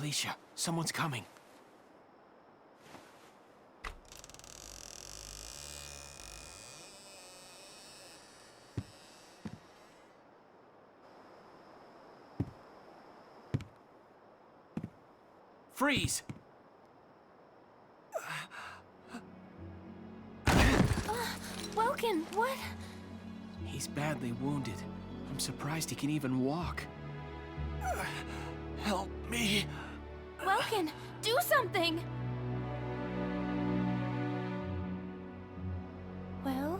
Alicia, someone's coming. Freeze! Welkin, what? He's badly wounded. I'm surprised he can even walk. Help me. Welkin, do something! Well?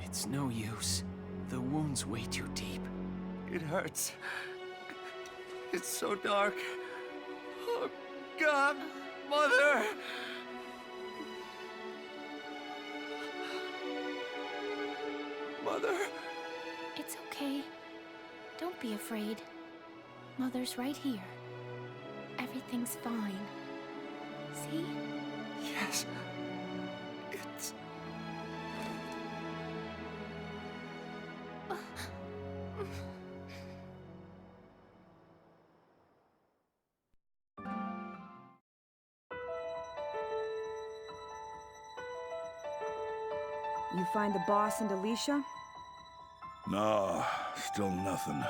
It's no use. The wound's way too deep. It hurts. It's so dark. Oh, God, Mother! Mother? It's okay. Don't be afraid. Mother's right here. Everything's fine. See? Yes. It's... You find the boss and Alicia? Nah, still nothing.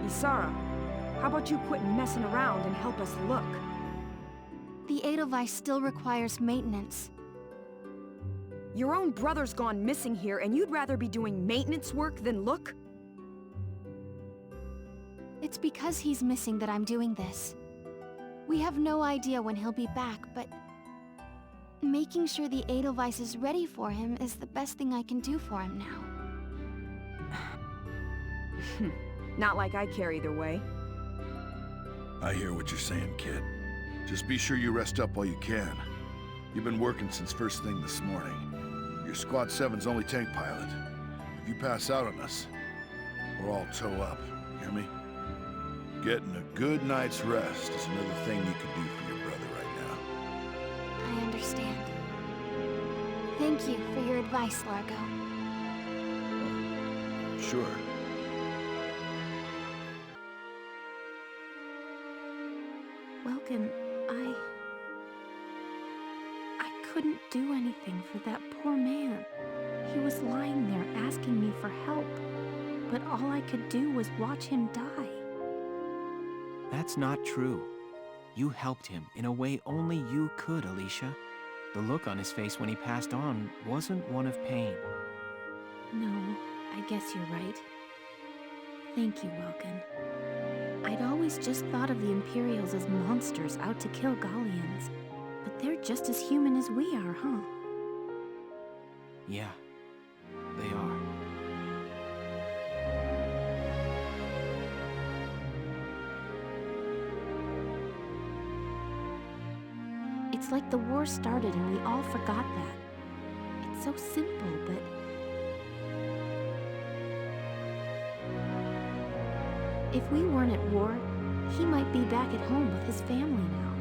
Isara, how about you quit messing around and help us look? The Edelweiss still requires maintenance. Your own brother's gone missing here, and you'd rather be doing maintenance work than look? It's because he's missing that I'm doing this. We have no idea when he'll be back, but... making sure the Edelweiss is ready for him is the best thing I can do for him now. Not like I care either way. I hear what you're saying, kid. Just be sure you rest up while you can. You've been working since first thing this morning. You're Squad 7's only tank pilot. If you pass out on us, we're all toe up. Hear me? Getting a good night's rest is another thing you could do for your brother right now. I understand. Thank you for your advice, Largo. Sure. Welkin, I couldn't do anything for that poor man. He was lying there asking me for help, but all I could do was watch him die. That's not true. You helped him in a way only you could, Alicia. The look on his face when he passed on wasn't one of pain. No, I guess you're right. Thank you, Welkin. I'd always just thought of the Imperials as monsters out to kill Gallians. But they're just as human as we are, huh? Yeah, they are. It's like the war started and we all forgot that. It's so simple, but... if we weren't at war, he might be back at home with his family now.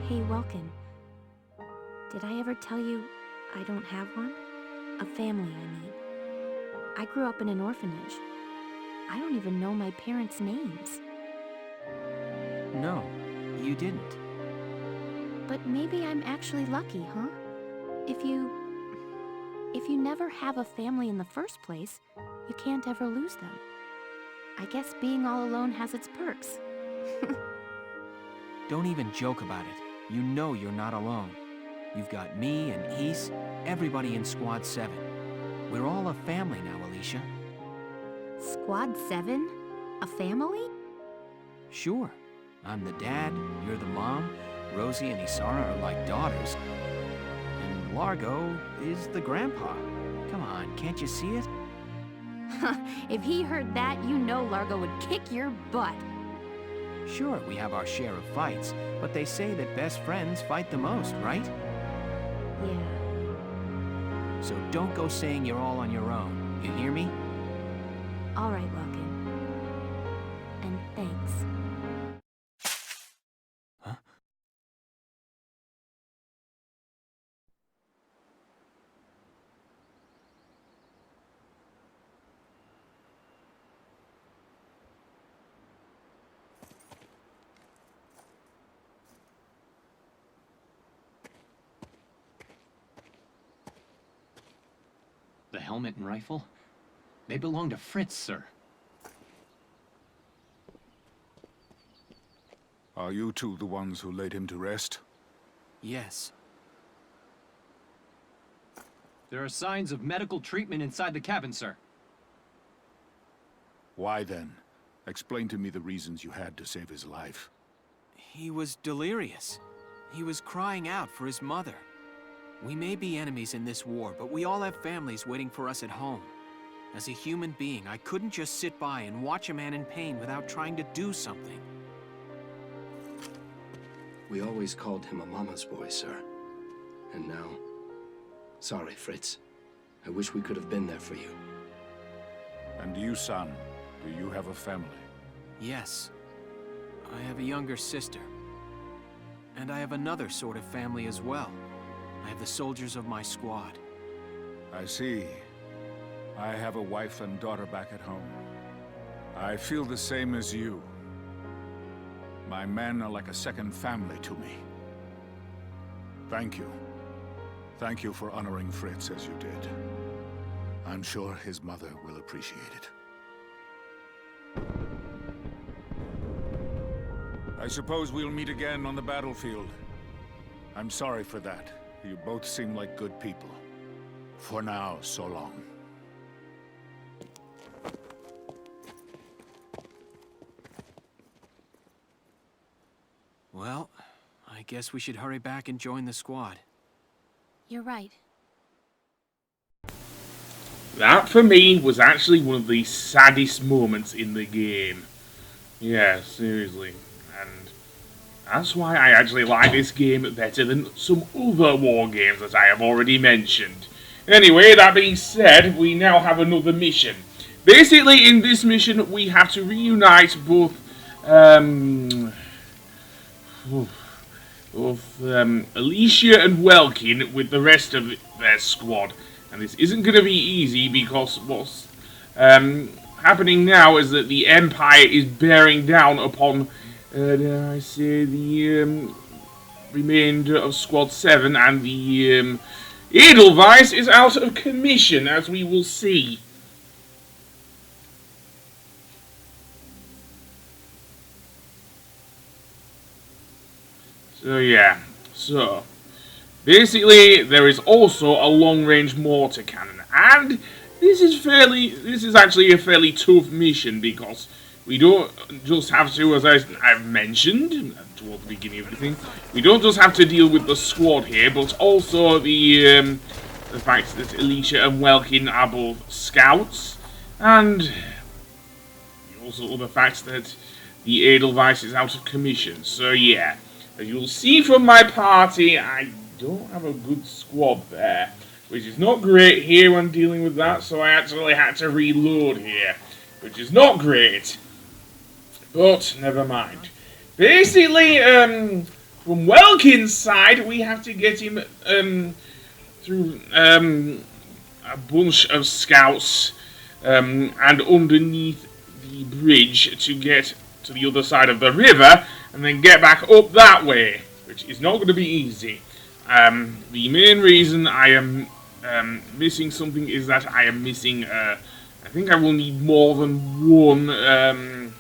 Hey, Welkin. Did I ever tell you I don't have one? A family, I mean. I grew up in an orphanage. I don't even know my parents' names. No, you didn't. But maybe I'm actually lucky, huh? If you never have a family in the first place, you can't ever lose them. I guess being all alone has its perks. Don't even joke about it. You know you're not alone. You've got me and Is, everybody in Squad 7. We're all a family now, Alicia. Squad 7? A family? Sure. I'm the dad, you're the mom, Rosie and Isara are like daughters, and Largo is the grandpa. Come on, can't you see it? If he heard that, you know Largo would kick your butt. Sure, we have our share of fights, but they say that best friends fight the most, right? Yeah. So don't go saying you're all on your own. You hear me? All right, Welkin. And thanks. Huh? The helmet and rifle? They belong to Fritz, sir. Are you two the ones who laid him to rest? Yes. There are signs of medical treatment inside the cabin, sir. Why then? Explain to me the reasons you had to save his life. He was delirious. He was crying out for his mother. We may be enemies in this war, but we all have families waiting for us at home. As a human being, I couldn't just sit by and watch a man in pain without trying to do something. We always called him a mama's boy, sir. And now... Sorry, Fritz. I wish we could have been there for you. And you, son, do you have a family? Yes. I have a younger sister. And I have another sort of family as well. I have the soldiers of my squad. I see. I have a wife and daughter back at home. I feel the same as you. My men are like a second family to me. Thank you. Thank you for honoring Fritz as you did. I'm sure his mother will appreciate it. I suppose we'll meet again on the battlefield. I'm sorry for that. You both seem like good people. For now, so long. Well, I guess we should hurry back and join the squad. You're right. That, for me, was actually one of the saddest moments in the game. Yeah, seriously. And that's why I actually like this game better than some other war games that I have already mentioned. Anyway, that being said, we now have another mission. Basically, in this mission, we have to reunite both, Alicia and Welkin with the rest of their squad. And this isn't going to be easy because what's happening now is that the Empire is bearing down upon, dare I say, the remainder of Squad 7, and the Edelweiss is out of commission, as we will see. So yeah, so basically there is also a long-range mortar cannon, and this is actually a fairly tough mission because we don't just have to, as I've mentioned towards the beginning of the thing, we don't just have to deal with the squad here, but also the fact that Alicia and Welkin are both scouts, and also the fact that the Edelweiss is out of commission. So yeah. As you'll see from my party, I don't have a good squad there, which is not great here when dealing with that, so I actually had to reload here, which is not great, but never mind. Basically, from Welkin's side, we have to get him through a bunch of scouts and underneath the bridge to get to the other side of the river, and then get back up that way, which is not going to be easy. The main reason I am missing something is that I am missing, I think I will need more than one, or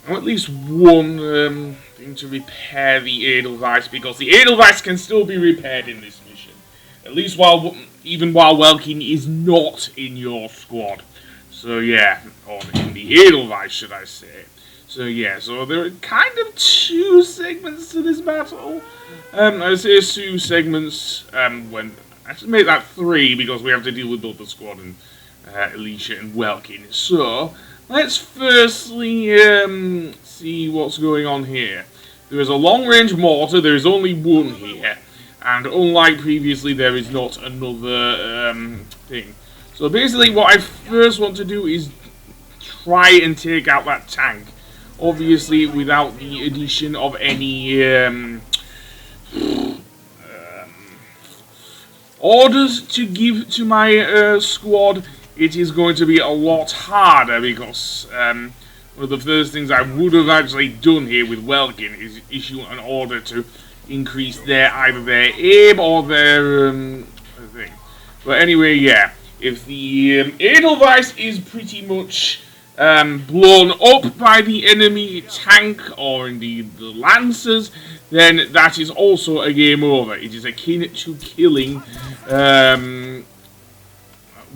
at least one thing to repair the Edelweiss, because the Edelweiss can still be repaired in this mission. At least even while Welkin is not in your squad. So yeah, or in the Edelweiss, should I say. So yeah, so there are kind of two segments to this battle. I say two segments, actually make that three, because we have to deal with both the squad and Alicia and Welkin. So, let's firstly see what's going on here. There is a long-range mortar, there is only one here, and unlike previously, there is not another thing. So basically what I first want to do is try and take out that tank. Obviously without the addition of any orders to give to my squad, it is going to be a lot harder, because one of the first things I would have actually done here with Welkin is issue an order to increase either their aim or their thing. But anyway, yeah, if the Edelweiss is pretty much blown up by the enemy tank or indeed the lancers, then that is also a game over. It is akin to killing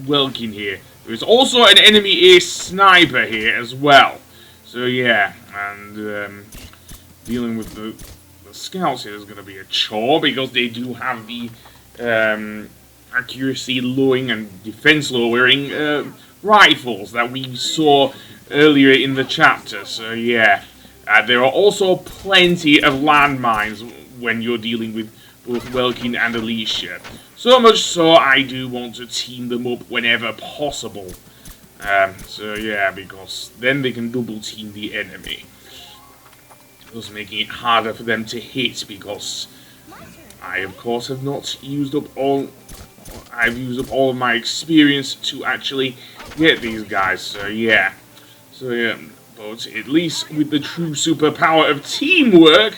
Welkin here. There is also an enemy ace sniper here as well. So yeah, and dealing with the scouts here is going to be a chore because they do have the accuracy lowering and defense lowering rifles that we saw earlier in the chapter. So yeah, there are also plenty of landmines when you're dealing with both Welkin and Alicia. So much so I do want to team them up whenever possible. So yeah, because then they can double team the enemy, thus making it harder for them to hit, because I of course have not used up all of my experience to actually get these guys. So yeah, but at least with the true superpower of teamwork,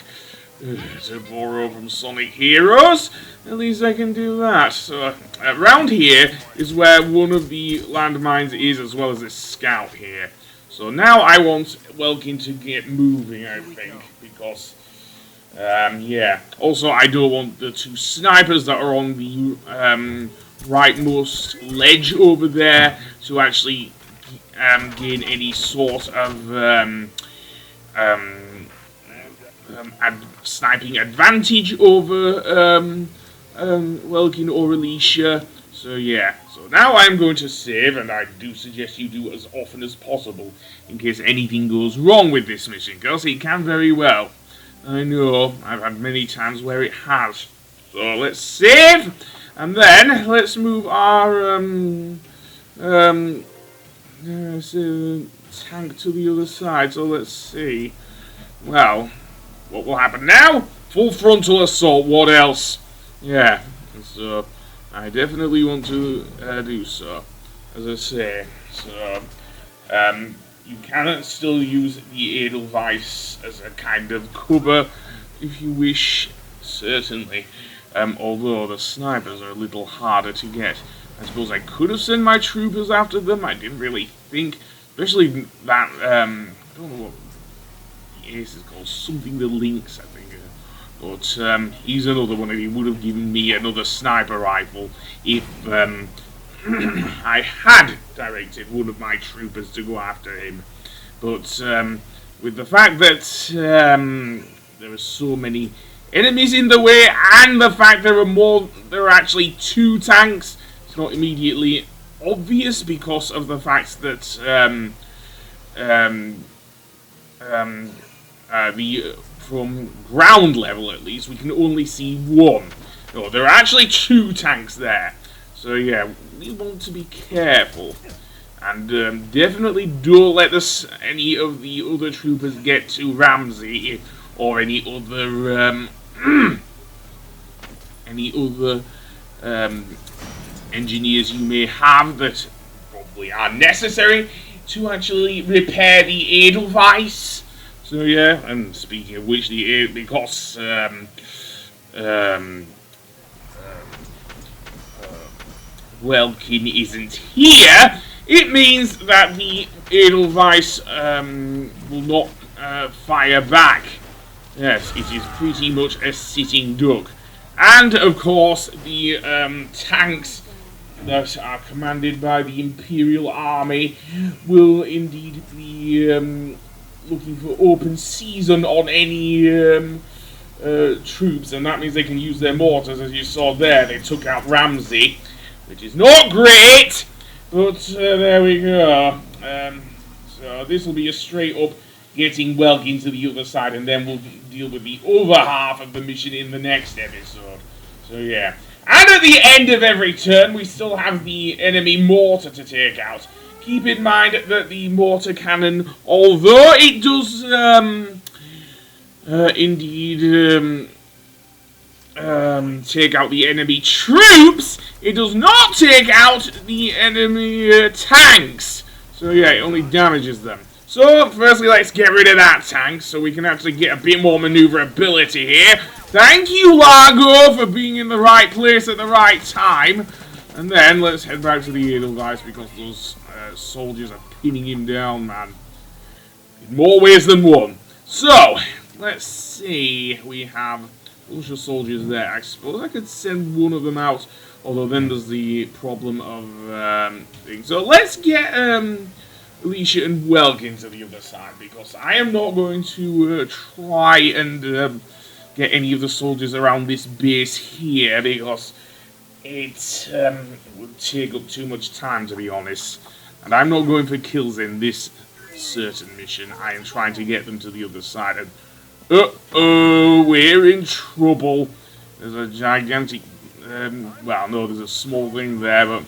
to borrow from Sonic Heroes, at least I can do that. So around here is where one of the landmines is, as well as this scout here. So now I want Welkin to get moving, I think, because yeah. Also, I don't want the two snipers that are on the rightmost ledge over there to actually gain any sort of sniping advantage over Welkin or Alicia. So yeah, so now I'm going to save, and I do suggest you do as often as possible in case anything goes wrong with this mission, because it can very well. I know, I've had many times where it has. So let's save, and then let's move our tank to the other side. So let's see. Well, what will happen now? Full frontal assault, what else? Yeah, so I definitely want to do so, as I say. So, you can still use the Edelweiss as a kind of cover, if you wish, certainly. Although the snipers are a little harder to get. I suppose I could have sent my troopers after them. I didn't really think, especially that, I don't know what the ace is called, something the Lynx, I think. But he's another one, and he would have given me another sniper rifle if I had directed one of my troopers to go after him. But with the fact that there are so many enemies in the way, and the fact there are actually two tanks, it's not immediately obvious because of the fact that from ground level, at least, we can only see one. No, there are actually two tanks there. So yeah, we want to be careful. And definitely don't let any of the other troopers get to Ramsey, or any other engineers you may have that probably are necessary to actually repair the Edelweiss. So yeah, and speaking of which, because Welkin isn't here, it means that the Edelweiss will not fire back. Yes, it is pretty much a sitting duck. And of course, the tanks that are commanded by the Imperial Army will indeed be looking for open season on any troops, and that means they can use their mortars. As you saw there, they took out Ramsey, which is not great, but there we go. So this will be a straight up getting Welkin to the other side, and then we'll deal with the other half of the mission in the next episode. So yeah, and at the end of every turn, we still have the enemy mortar to take out. Keep in mind that the mortar cannon, although it does indeed take out the enemy troops, it does not take out the enemy tanks. So yeah, it only damages them. So, firstly, let's get rid of that tank so we can actually get a bit more maneuverability here. Thank you, Largo, for being in the right place at the right time. And then let's head back to the Edelweiss because those soldiers are pinning him down, man. In more ways than one. So, let's see. We have a bunch of soldiers there. I suppose I could send one of them out. Although then there's the problem of things. So let's get Alicia and Welkin to the other side. Because I am not going to try and get any of the soldiers around this base here. Because it would take up too much time, to be honest. And I'm not going for kills in this certain mission. I am trying to get them to the other side. And uh-oh, we're in trouble. There's a gigantic... well, no, there's a small thing there, but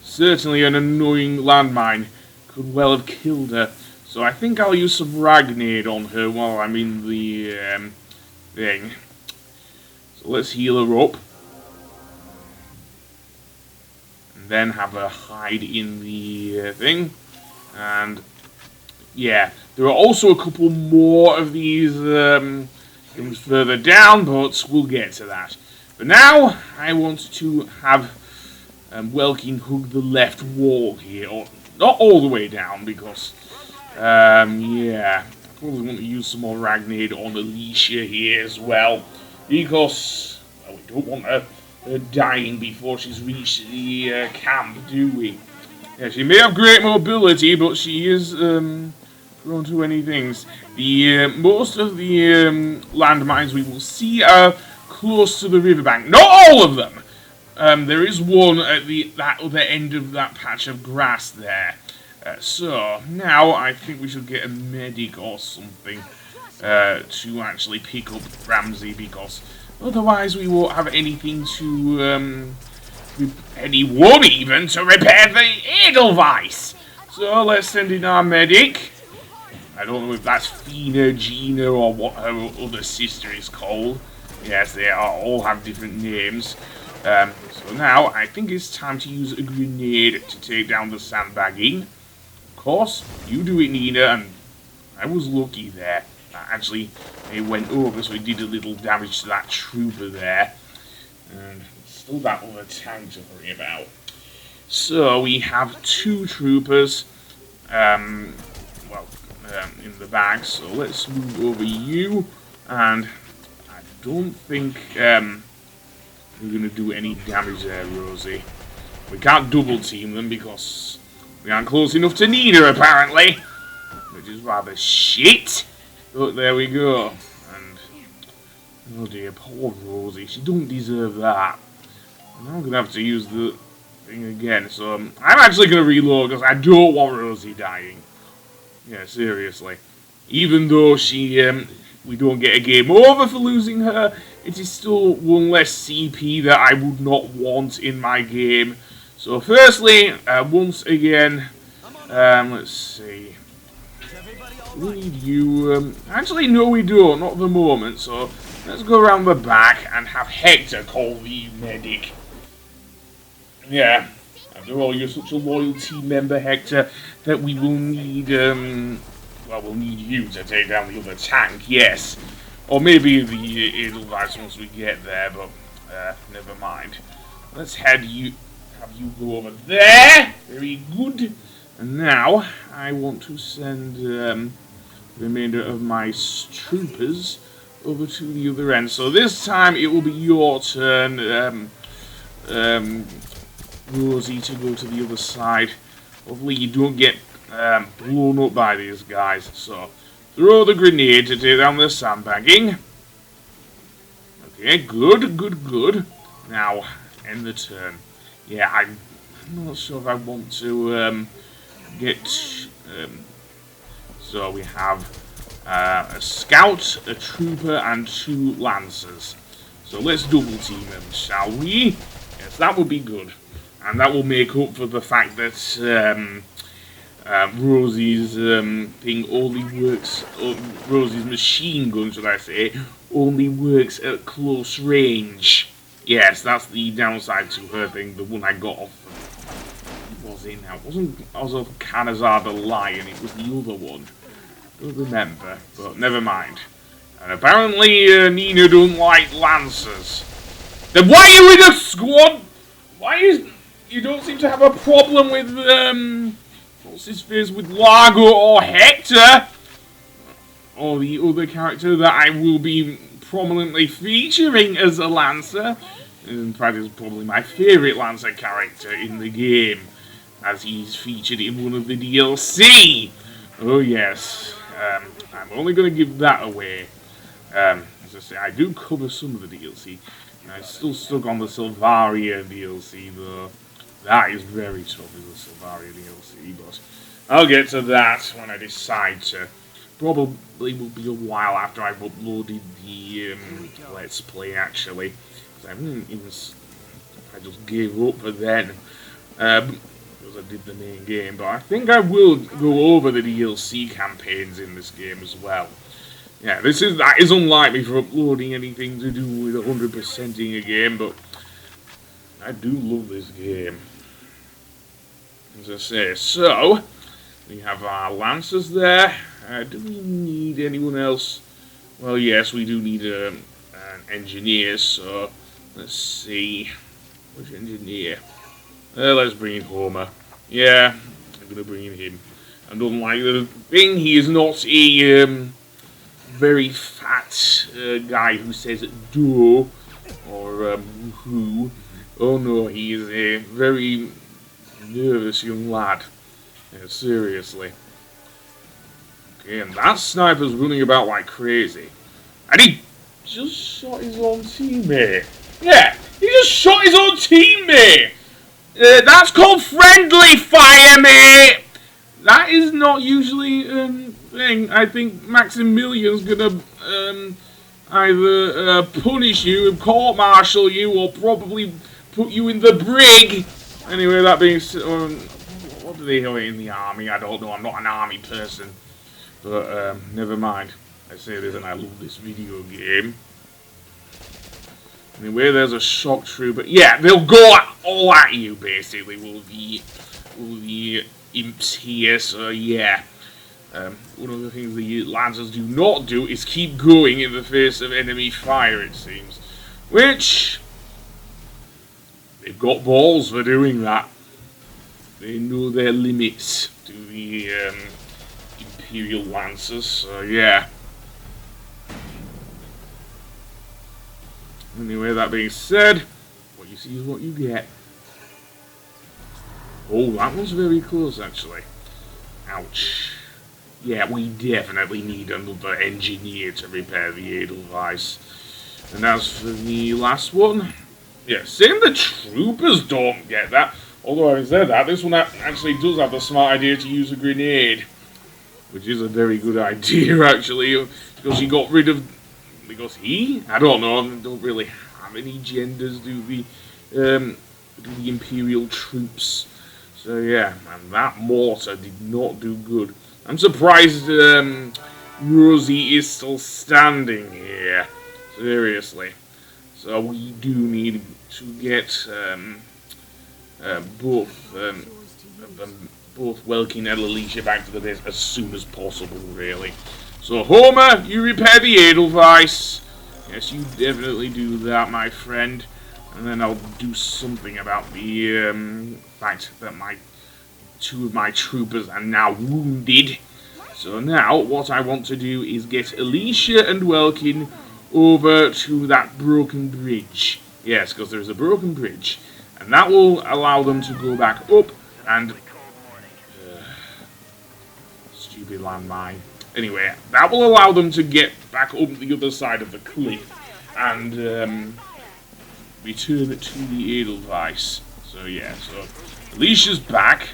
certainly an annoying landmine could well have killed her. So I think I'll use some Ragnade on her while I'm in the thing. So let's heal her up. And then have her hide in the thing. And yeah, there are also a couple more of these things further down, but we'll get to that. But now, I want to have Welkin hug the left wall here. Or, not all the way down, because, yeah, I probably want to use some more Ragnade on Alicia here as well. Because, well, we don't want her dying before she's reached the camp, do we? Yeah, she may have great mobility, but she is prone to any things. The most of the landmines we will see are close to the riverbank. Not all of them. There is one at that other end of that patch of grass there. So now I think we should get a medic or something to actually pick up Ramsey, because otherwise we won't have anything to anyone even to repair the Edelweiss. So let's send in our medic. I don't know if that's Fina, Gina, or what her other sister is called. Yes, they all have different names. So now, I think it's time to use a grenade to take down the sandbagging. Of course, you do it, Nina, and I was lucky there. Actually, it went over, so it did a little damage to that trooper there. And still that other tank to worry about. So, we have 2 troopers, in the back. So, let's move over you, and don't think we're going to do any damage there, Rosie. We can't double team them because we aren't close enough to Nina, apparently. Which is rather shit. But there we go. And, oh dear, poor Rosie. She don't deserve that. And I'm going to have to use the thing again. So I'm actually going to reload because I don't want Rosie dying. Yeah, seriously. Even though she... we don't get a game over for losing her, it is still one less CP that I would not want in my game. So firstly, once again, let's see. We need you, actually no we don't, not at the moment, so let's go around the back and have Hector call the medic. Yeah, after all, you're such a loyal team member, Hector, that we will need, well, we'll need you to take down the other tank, yes. Or maybe the Edelweiss once we get there, but never mind. Let's have you go over there. Very good. And now, I want to send the remainder of my troopers over to the other end. So this time, it will be your turn, Rosie, to go to the other side. Hopefully you don't get blown up by these guys. So, throw the grenade to take down the sandbagging. Okay, good. Now, end the turn. Yeah, I'm not sure if I want to get... so we have a scout, a trooper, and 2 lancers. So let's double team them, shall we? Yes, that would be good. And that will make up for the fact that Rosie's thing only works, Rosie's machine gun, should I say, only works at close range. Yes, that's the downside to her thing, the one I got off of, what was it now? It wasn't Canazar the Lion, it was the other one. don't remember, but never mind. And apparently Nina don't like Lancers. Then why are you in a squad? You don't seem to have a problem with, what's his face, with Largo or Hector? Or the other character that I will be prominently featuring as a Lancer. In fact, it's probably my favourite Lancer character in the game, as he's featured in one of the DLC. Oh yes, I'm only going to give that away. As I say, I do cover some of the DLC. I'm still stuck on the Silvaria DLC, though. That is very tough, is the Silvaria DLC, but I'll get to that when I decide to. Probably will be a while after I've uploaded the Let's Play, actually. I just gave up for then, because I did the main game, but I think I will go over the DLC campaigns in this game as well. Yeah, that is unlike me for uploading anything to do with 100%ing a game, but I do love this game. As I say, so we have our Lancers there. Do we need anyone else? Well, yes, we do need an engineer, so let's see. Which engineer? Let's bring in Homer. Yeah, I'm going to bring in him. And unlike the thing, he is not a very fat guy who says do or who. Oh no, he is a very nervous young lad. Yeah, seriously. Okay, and that sniper's running about like crazy. And he just shot his own teammate. Yeah, he just shot his own teammate. That's called friendly fire, mate. That is not usually thing. I think Maximilian's gonna either punish you and court-martial you, or probably put you in the brig. Anyway, that being said, what do they have in the army? I don't know. I'm not an army person. But never mind. I say this and I love this video game. Anyway, there's a shock trooper. Yeah, they'll go all at you, basically. Will the imps here? So yeah. One of the things the Lancers do not do is keep going in the face of enemy fire, it seems. Which, they've got balls for doing that. They know their limits to the Imperial Lancers, so yeah. Anyway, that being said, what you see is what you get. Oh, that was very close, actually. Ouch. Yeah, we definitely need another engineer to repair the Edelweiss. And as for the last one, yeah, saying the troopers don't get that. Although having said that, this one actually does have the smart idea to use a grenade. Which is a very good idea, actually, because he got rid of... Because he? I don't know, don't really have any genders, do the Imperial troops. So yeah, and that mortar did not do good. I'm surprised Rosie is still standing here. Seriously. So we do need to get both Welkin and Alicia back to the base as soon as possible, really. So Homer, you repair the Edelweiss. Yes, you definitely do that, my friend. And then I'll do something about the fact that two of my troopers are now wounded. So now, what I want to do is get Alicia and Welkin over to that broken bridge. Yes, because there's a broken bridge. And that will allow them to go back up and... stupid landmine. Anyway, that will allow them to get back up the other side of the cliff and return to the Edelweiss. So yeah, so Alicia's back,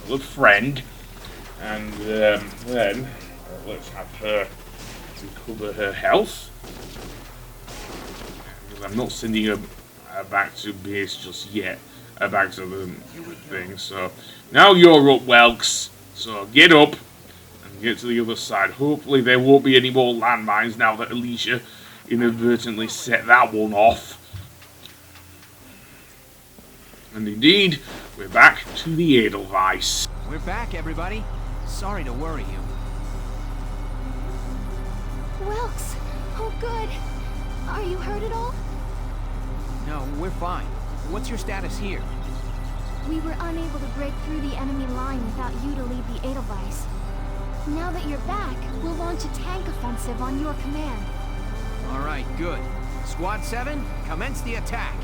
tell a friend, and then let's have her recover her health. Because I'm not sending her back to base just yet, back to the thing. So now you're up, Welks. So get up. Get to the other side. Hopefully there won't be any more landmines now that Alicia inadvertently set that one off. And indeed, we're back to the Edelweiss. We're back, everybody. Sorry to worry you. Welks! Oh, good. Are you hurt at all? No, we're fine. What's your status here? We were unable to break through the enemy line without you to lead the Edelweiss. Now that you're back, we'll launch a tank offensive on your command. All right, good. Squad 7, commence the attack.